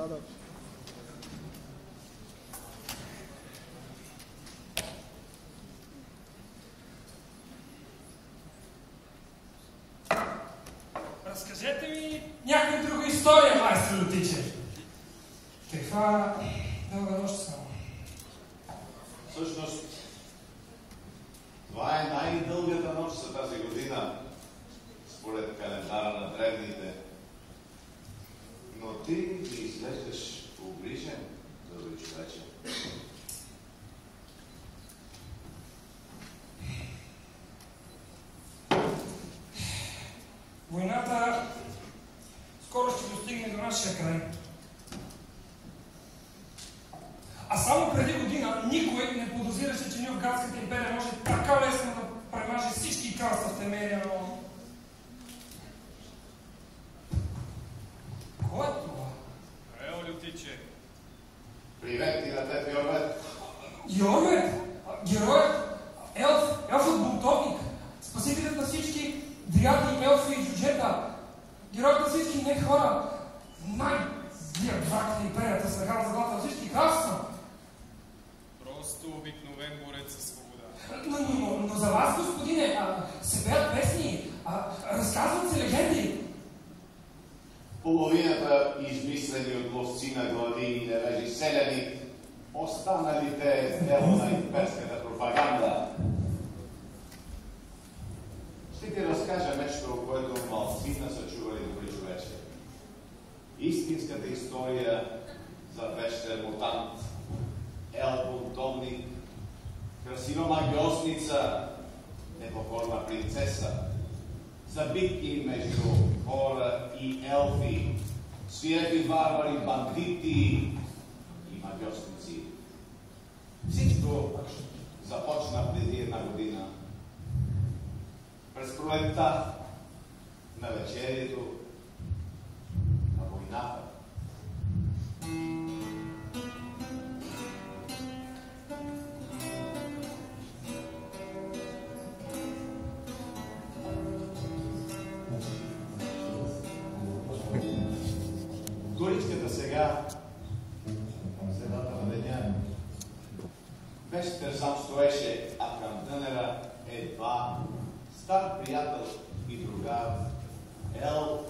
Ладно. Разкажете ми някоя друга история, майстор Лютиче. Каква дълга нощ само? Всъщност, това е най-дългата нощ за тази година, според календара на древните. Но ти ми изглеждаш погрижен, добри човече. Войната скоро ще достигне до нашия край. А само преди година никой не подозираше, че Нюргатската империя може така лесно да премаже всички кралства в Темерия, но... Кой е това? Ео, Лютиче. Привет и на теб, Йорвет. Йорвет? Героят? Елфът бунтовник. Спасителят на всички дриади, елфи и джуджета. Героят на всички не хора. Най-злия враг на империята с награда за злата на всички кралства. Просто обикновен борец за свобода. Но за вас, господине, се пеят песни, разказват се легенди. Половината измислени от ловци на глави и невежи селяни, останалите дело на имперската пропаганда. Ще ти разкажа нещо, което малцина са чували, добри човече. Истинската история за вещер мутант, ел-бунтовник, красива магиосница, непокорна принцеса, за битки между хора и елфи, свирепи варвари, бандити и магиосници. Всичко започна преди една година. През пролетта на вечерието на войната. Горичката сега, към средата на деня, без тързан стоеше, а към дънера едва стар приятел и другар, ел